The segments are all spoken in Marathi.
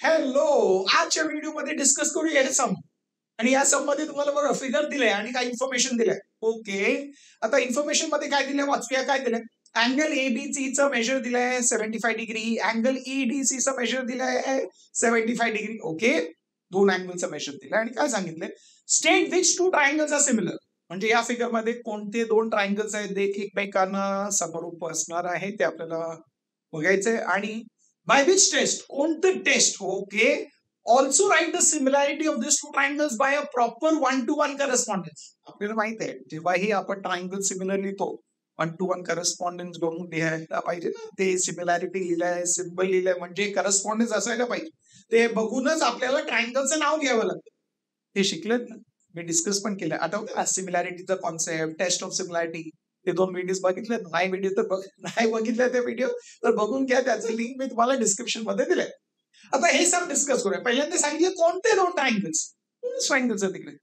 हॅलो, आजच्या व्हिडिओमध्ये डिस्कस करूया हे सम. आणि या सम मध्ये तुम्हाला बघा फिगर दिलंय आणि काही इन्फॉर्मेशन दिलंय. ओके, आता इन्फॉर्मेशन मध्ये काय दिलंय वाचूया. काय दिलंय? अँगल एबीसी चा मेजर दिलाय 75 डिग्री, अँगल ईडीसी चा मेजर दिलाय 75 डिग्री. ओके, दोन अँगलचा मेजर दिलाय आणि काय सांगितलंय? State which two triangles are similar. म्हणजे या फिगर मध्ये कोणते दोन ट्रायंगल्स आहेत ते एकमेकांना समरूप असणार आहे ते आपल्याला बघायचंय. आणि बाय विच टेस्ट, कोणतं test? Okay, also write the similarity of this two triangles by a proper 1-to-1 correspondence. आपल्याला माहित आहे जेव्हाही आपण ट्रायंगल सिमिलर लिहितो 1-to-1 करस्पॉन्डन्स बघून लिहायला पाहिजे ना. ते सिमिलॅरिटी लिहिलंय, सिम्बल लिहिलंय म्हणजे करस्पॉन्डन्स असायला पाहिजे. ते बघूनच आपल्याला ट्रायंगलचं नाव घ्यावं लागतं. ते शिकलेत ना, मी डिस्कस पण केलं. आठवतं ना सिमिलॅरिटीचा कॉन्सेप्ट, टेस्ट ऑफ सिमिलॅरिटी. ते 2 व्हिडिओज बघितलेत. नाही व्हिडिओ तर नाही बघितले ते व्हिडिओ तर बघून घ्या. त्याचं लिंक मी तुम्हाला डिस्क्रिप्शन मध्ये दिलंय. आता हे सर डिस्कस करूया. पहिल्यांदा सांगितलं कोणते दोन ट्रायंगल्स. ट्रायंगल्स आहे तिकडे.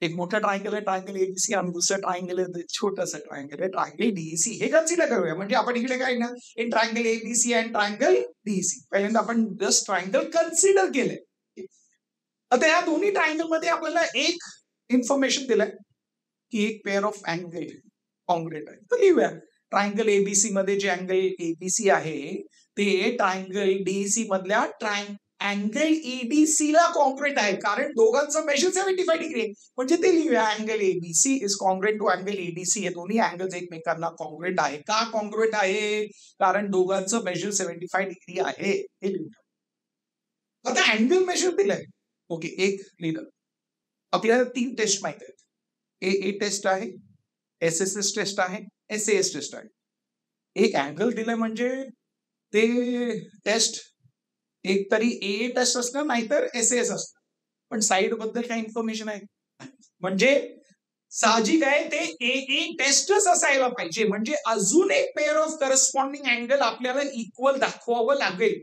एक मोठा ट्रायंगल आहे ट्रायंगल एबीसी आणि दुसरं ट्रायंगल आहे छोटंसं ट्रायंगल आहे ट्रायंगल डीईसी. हे कन्सिडर करूया. म्हणजे आपण इकडे काय ना in triangle ABC and triangle DEC. पहिल्यांदा आपण जस्ट ट्रायंगल कन्सिडर केलंय. आता या दोन्ही ट्रायंगल मध्ये आपल्याला एक इन्फॉर्मेशन दिलंय की एक पेअर ऑफ अँगल कॉन्ग्रेट आहे. तर लिहूया. ट्रायंगल एबीसी मध्ये जे अँगल एबीसी आहे ते ट्रायंगल डीईसी मधल्या अँगल ईडीसी ला कॉन्ग्रेट आहे. कारण दोघांचं मेजर 75 डिग्री आहे. म्हणजे ते लिहूया angle ABC is congruent to angle EDC. हे दोन्ही अँगल्स एकमेकांना कॉन्ग्रेट आहे. का कॉन्ग्रेट आहे? कारण दोघांचं मेजर 75 डिग्री आहे. हे लिहूया. आता अँगल मेजर दिलंय. ओके, एक लिहिलं. आपल्याला 3 टेस्ट माहित आहेत. ए टेस्ट आहे, एसएसएस टेस्ट आहे, एसएएस टेस्ट आहे. एक अँगल दिलंय म्हणजे ते टेस्ट एक तरी ए टेस्ट असणार नाहीतर एसएएस असणार. पण साईड बद्दल काय इन्फॉर्मेशन आहे? म्हणजे साहजिक आहे ते ए टेस्टच असायला पाहिजे. म्हणजे अजून एक पेअर ऑफ करस्पॉन्डिंग अँगल आपल्याला इक्वल दाखवावं लागेल.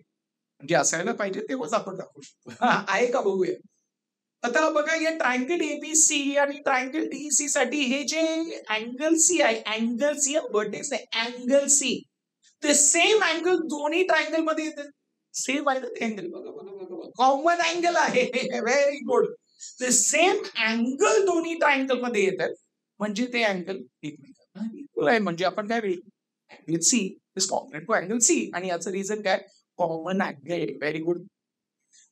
म्हणजे असायला पाहिजे तेव्हाच आपण दाखवू शकतो. आहे का बघूया. आता बघा या ट्रायंगल एबीसी आणि ट्रायंगल डीईसी साठी हे जे अँगल सी आहे, अँगल सी वर्टेक्स आहे, अँगल सी ते सेम अँगल दोन्ही ट्रायंगल मध्ये येतात. सेम आहे ते अँगल, कॉमन अँगल आहे. Very good. ते सेम अँगल दोन्ही ट्रायंगल मध्ये येतात म्हणजे ते अँगल एकमेकांना इक्वल आहे. म्हणजे आपण काय वेळ angle C is common to angle C आणि याचं रिझन काय? Common angle. Very good.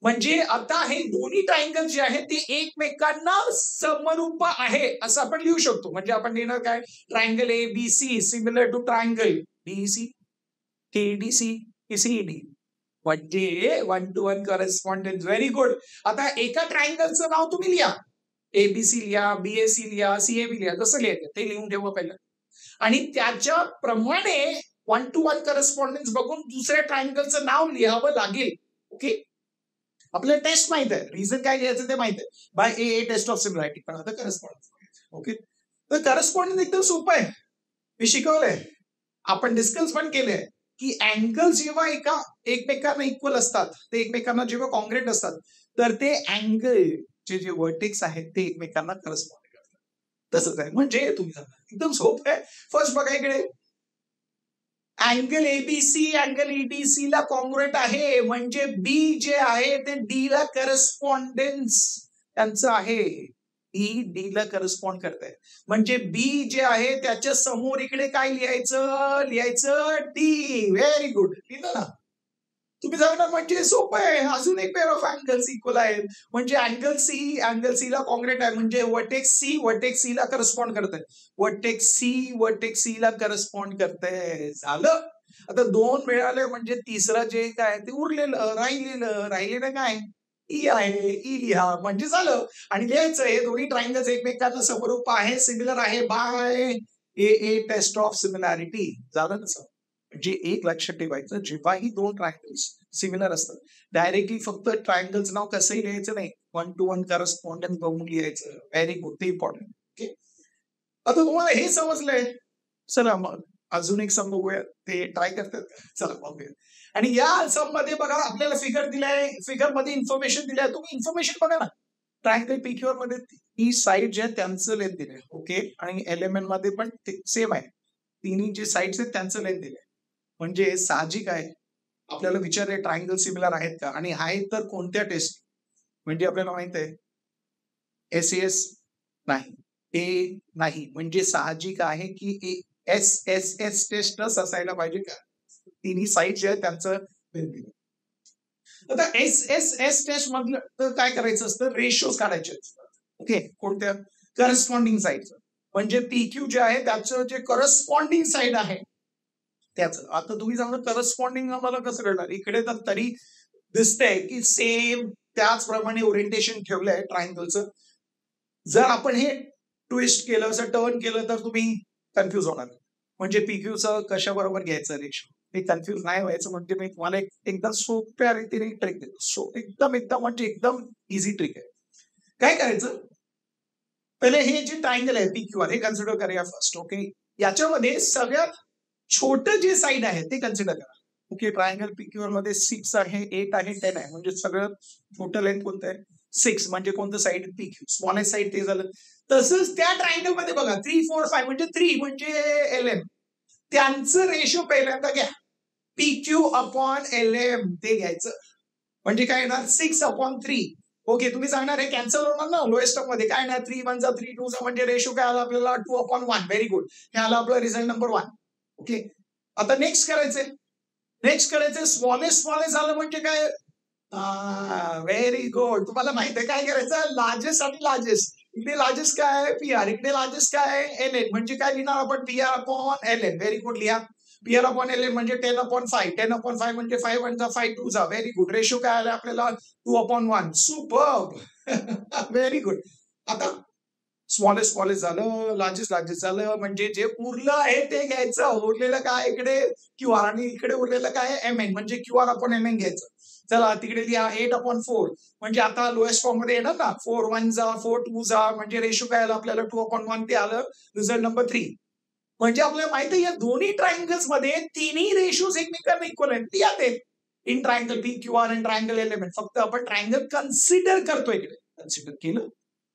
म्हणजे आता हे दोन्ही ट्रायंगल जे आहेत ते एकमेकांना समरूप आहे असं आपण लिहू शकतो. म्हणजे आपण लिहिणार काय? Triangle ABC similar to triangle DEC, TDC, CD. म्हणजे 1-to-1 करस्पॉन्डन्स. Very good. आता एका ट्रायंगलचं नाव तुम्ही लिहा. एबीसी लिहा, बीएसी लिहा, सीएबी लिहा. कसं लिहायचं ते लिहून ठेवा पहिलं. आणि त्याच्याप्रमाणे 1-to-1 करस्पॉन्डन्स बघून दुसऱ्या ट्रायंगलचं नाव लिहावं लागेल. ओके, आपल्याला टेस्ट माहित आहे. रिझन काय लिहायचं ते माहित आहे. By a test of similarity. पण आता करस्पॉन्डन्स. ओके, तर करस्पॉन्डन्स एकदम सोपं आहे. मी शिकवलंय. आपण डिस्कस पण केलंय की अँगल जेव्हा एकमेकांना इक्वल असतात ते एकमेकांना जेव्हा कॉन्ग्रेट असतात तर ते अँगल जे वर्टेक्स आहेत ते एकमेकांना करस्पॉन्ड करतात. तसंच आहे. म्हणजे तुम्ही एकदम सोपं आहे. फर्स्ट बघा इकडे अँगल एबीसी अँगल ईडीसी ला कॉन्ग्रेट आहे. म्हणजे बी जे आहे ते डी ला करस्पॉन्डन्स त्यांचं आहे. ई डी ला करस्पॉन्ड करत आहे. म्हणजे बी जे आहे त्याच्या समोर इकडे काय लिहायचं डी. Very good. लिहिलं ना तुम्ही सांगणार म्हणजे सोपं आहे. अजून एक पेअर ऑफ अँगल्स इक्वल आहेत. म्हणजे अँगल सी ला कॉन्ग्रेट आहे. म्हणजे वर्टेक्स सी ला करस्पॉन्ड करत आहे. वर्टेक्स सी ला करस्पॉन्ड करतंय. झालं. आता 2 मिळाले म्हणजे तिसरं जे काय ते उरलेलं राहिलेलं काय ई आहे. ई लिहा म्हणजे झालं. आणि लिहायचं हे दोन्ही ट्रायंगल्स एकमेकांना समरूप आहे, सिमिलर आहे by a test of similarity. झालं तसं. म्हणजे एक लक्षात ठेवायचं जेव्हाही दोन ट्रायंगल्स सिमिलर असतात डायरेक्टली फक्त ट्रायंगलचं नाव कसंही लिहायचं नाही. 1-to-1 करस्पॉन्डन्स बघून लिहायचं. Very good. ते इम्पॉर्टंट. ओके, आता तुम्हाला हे समजलंय. चला मग अजून एक सम बघूया. ते ट्राय करतात. चला बघूया. आणि या सम मध्ये बघा आपल्याला फिगर दिलाय. फिगर मध्ये इन्फॉर्मेशन दिलाय. तुम्ही इन्फॉर्मेशन बघा ना. ट्रायंगल पीक्यूआर मध्ये ही साईड जे आहे त्यांचं लेंथ दिलंय. ओके, आणि एलिमेंट मध्ये पण सेम आहे. तिन्ही जे साईड्स आहेत त्यांचं लेंथ दिलंय. म्हणजे साहजिक आहे आपल्याला विचारले ट्रायंगल सिमिलर आहेत का, आणि आहेत तर कोणत्या टेस्ट, म्हणजे आपल्याला माहित आहे एस नाही, ए नाही, म्हणजे साहजिक आहे की एस टेस्टच असायला पाहिजे का, तिन्ही साईड जे आहेत त्यांचं benefit. आता एस टेस्ट मधलं तर काय करायचं असतं, रेशो काढायचे असतात. ओके, कोणत्या करस्पॉन्डिंग साईडचं, म्हणजे पीक्यू जे आहे त्याचं जे करस्पॉन्डिंग साईड आहे त्याचं. आता तुम्ही सांगा करस्पॉन्डिंग आम्हाला कसं कळणार, इकडे तर तरी दिसतंय की सेम त्याचप्रमाणे ओरिएंटेशन ठेवलंय ट्रायंगलचं. जर आपण हे ट्विस्ट केलं, असं टर्न केलं तर तुम्ही कन्फ्युज होणार, म्हणजे पीक्यूचं कशा बरोबर घ्यायचं रेशो, हे कन्फ्युज नाही व्हायचं. म्हणजे मी तुम्हाला एकदम सोप्या रीतीने ट्रिक देतो, एकदम एकदम म्हणजे एकदम इझी ट्रिक आहे. काय करायचं, पहिले हे जे ट्रायंगल आहे पीक्यूआर हे कन्सिडर करूया फर्स्ट. ओके, याच्यामध्ये सगळ्यात छोटं जे साईड आहे ते कन्सिडर करा. ओके, ट्रायंगल पीक्यूआर मध्ये 6 आहे, 8 आहे, 10 आहे, म्हणजे सगळं छोटं लेंथ कोणतं आहे 6, म्हणजे कोणतं साईड पीक्यू, स्मॉलेस्ट साईड ते झालं. तसंच त्या ट्रायंगल मध्ये बघा 3 4 5 म्हणजे 3 म्हणजे LM, त्यांचं रेशो पहिल्यांदा घ्या, PQ अपॉन LM ते घ्यायचं, म्हणजे काय येणार 6/3. ओके, तुम्ही सांगणार हे कॅन्सल होणार ना लोएस्ट टर्म मध्ये, काय नाही 3 1 3 2 म्हणजे रेशो काय आला आपल्याला 2/1. व्हेरी गुड, हे आला आपला रिझल्ट नंबर 1. ओके, आता नेक्स्ट करायचंय स्मॉलेस्ट झालं म्हणजे काय, व्हेरी गुड, तुम्हाला माहित आहे काय करायचं, लार्जेस्ट आणि लार्जेस्ट, इकडे लार्जेस्ट काय आहे PR, इकडे लार्जेस्ट काय आहे LN, म्हणजे काय लिहिणार आपण PR upon LN. Very good, लिहा PR अपॉन LN म्हणजे 10/5, 10/5 म्हणजे 5 1 5 2 जा. व्हेरी गुड, रेशो काय आला आपल्याला 2/1. Superb, very good. आता स्मॉलेस्ट झालं, लार्जेस्ट झालं, म्हणजे जे उरलं आहे ते घ्यायचं, उरलेलं काय इकडे QR आणि इकडे उरलेलं काय MN, म्हणजे QR अपॉन MN घ्यायचं. चला तिकडे लिहा 8/4, म्हणजे आता लोएस्ट फॉर्म मध्ये येणार ना 4 1 जा 4 2 जा, म्हणजे रेशो काय आला आपल्याला 2/1 ते आलं रिझल्ट नंबर 3. म्हणजे आपल्याला माहिती आहे या दोन्ही ट्रायंगल्स मध्ये तिन्ही रेशोज एकमेकांना इक्वल आहेत, लिहा ते इन ट्रायंगल PQR आणि ट्रायंगल एलिमेंट. फक्त आपण ट्रायंगल कन्सिडर करतोय, इकडे कन्सिडर केलं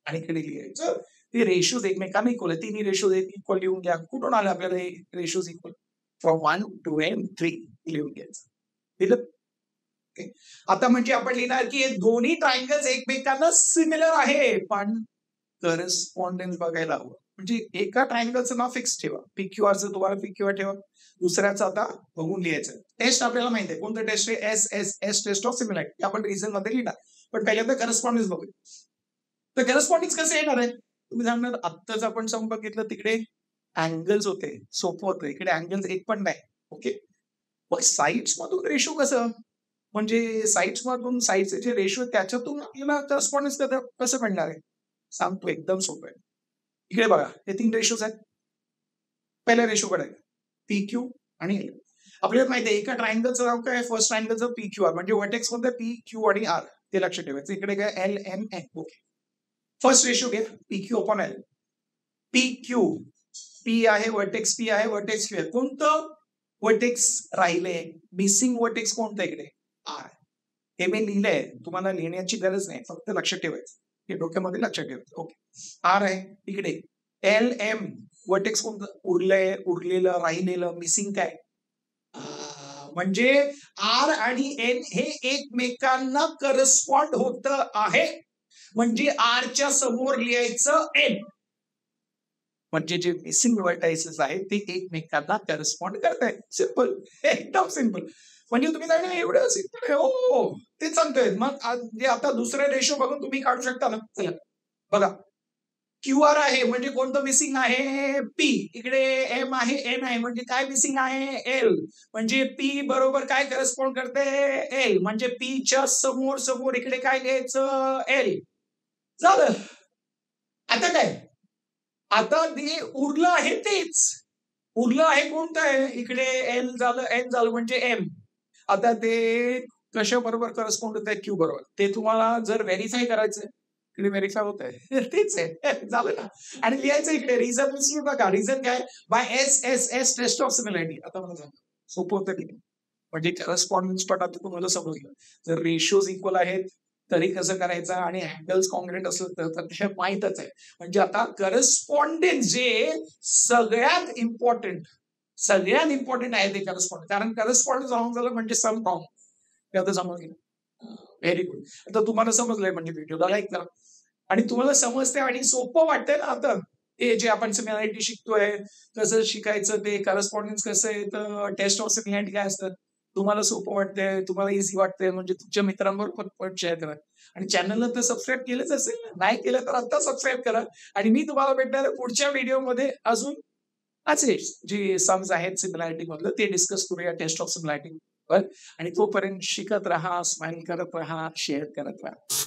आणि इकडे लिहायचं ते रेशोज एकमेकांना इक्वल आहे, तिन्ही रेशोज इक्वल लिहून घ्या. कुठून आले आपल्याला हे रेशोज इक्वल, फ्रॉम 1 2 and 3 लिहून घ्यायचं. दिलं. आता म्हणजे आपण लिहिणार की हे दोन्ही ट्रायंगल्स एकमेकांना सिमिलर आहे, पण करस्पॉन्डन्स बघायला हवं. म्हणजे एका ट्रायंगलचं नाव फिक्स ठेवा, PQRचं तुम्हाला PQR ठेवा, दुसऱ्याचं आता बघून लिहायचं. टेस्ट आपल्याला माहिती आहे कोणतं टेस्ट आहे, एस टेस्ट ऑफ सिमिलॅरिटी, आपण रिझन मध्ये लिहिणार, पण पहिल्यांदा करस्पॉन्डन्स बघूया. तर करस्पॉन्डिंग कसं येणार आहे, तुम्ही सांगणार आत्ताच आपण समोर बघितलं तिकडे अँगल्स होते, सोपं होतं, इकडे अँगल्स एक पण नाही. ओके, मग साईड्स मधून रेशो कसं, म्हणजे साईड्स मधून साईडचे जे रेशो त्याच्यातून आपल्याला करस्पॉन्डन्स कसं मिळणार आहे, सांगतो एकदम सोपं आहे. इकडे बघा हे 3 रेशोज आहेत, पहिला रेशो कडे PQ आणि L. आपल्याला माहिती आहे एका ट्रायंगलचं नाव काय, फर्स्ट ट्रायंगलचं PQR, म्हणजे वर्टेक्स मध्ये PQ आणि R ते लक्षात ठेवायचं. इकडे काय LMN. ओके, फर्स्ट रेशो घ्या PQ upon L. PQ, P आहे वर्टेक्स, P आहे वर्टेक्स Q आहे, कोणतं वर्टेक्स राहिले, मिसिंग वर्टेक्स कोणतं इकडे R. हे मी लिहिलंय, तुम्हाला लिहिण्याची गरज नाही, फक्त लक्षात ठेवायचं, हे डोक्यामध्ये लक्षात ठेवायचं. ओके, R आहे इकडे, LM वर्टेक्स कोणतं उरलेलं राहिलेलं मिसिंग काय, म्हणजे R आणि N हे एकमेकांना करस्पॉन्ड होत आहे, म्हणजे R च्या समोर लिहायचं N, म्हणजे जे मिसिंग वर्टायसेस आहेत ते एकमेकांना करस्पॉन्ड करतायत. सिंपल, एकदम सिंपल. म्हणजे तुम्ही काय नाही एवढं सिंपल आहे, हो ते सांगतोय. मग आता दुसरे रेशो बघून तुम्ही काढू शकता ना. चला बघा, QR आहे म्हणजे कोणतं मिसिंग आहे, P, इकडे M आहे, N आहे, म्हणजे काय मिसिंग आहे L, म्हणजे P बरोबर काय करस्पॉन्ड करते L, म्हणजे P च्या समोर इकडे काय लिहायचं L. झालं. आता काय, आता ते उरलं आहे तेच, उरलं आहे कोणतं आहे इकडे L झालं, N झालं, म्हणजे M. आता ते कशा बरोबर करस्पॉन्ड होत आहे Q बरोबर, ते तुम्हाला जर व्हेरीफाय करायचं इकडे व्हेरीफाय होत आहे तेच आहे, झालं ना. आणि लिहायचं इकडे रिझन बघा, रिझन काय by S test of similarity. आता मला सांगा सोपं होतं की, म्हणजे करस्पॉन्डन्स पण आता तुम्हाला समजलं, जर रेशोज इक्वल आहेत तरी कसं करायचं, आणि अँगल्स कॉन्ग्रेंट असलं तर ते माहीतच आहे. म्हणजे आता करस्पॉन्डन्स जे सगळ्यात इम्पॉर्टंट सगळ्यात इम्पॉर्टंट आहे ते करस्पॉन्डन्स, कारण करस्पॉन्डन्स राहून झालं म्हणजे सम फॉर्म. ते आता समजलं. Very good. आता तुम्हाला समजलंय म्हणजे व्हिडिओला लाईक करा. आणि तुम्हाला समजतंय आणि सोपं वाटतंय ना आता? ते जे आपण सिमिलॅरिटी शिकतोय, कसं शिकायचं ते करस्पॉन्डन्स कसं आहे, तर टेस्ट ऑफ सिमिलॅरिटी काय असतं? तुम्हाला सोपं वाटतंय, तुम्हाला ईझी वाटतंय म्हणजे तुमच्या मित्रांबरोबर पटपट शेअर करा. आणि चॅनलला तर सबस्क्राईब केलंच असेल ना? नाही केलं तर आता सबस्क्राईब करा. आणि मी तुम्हाला भेटणार आहे पुढच्या व्हिडिओमध्ये अजून असेच जे सम्स आहेत सिमिलॅरिटी मधलं ते डिस्कस करूया टेस्ट ऑफ सिमिलॅरिटी वर. आणि तोपर्यंत शिकत राहा, स्माइल करत राहा, शेअर करत राहा.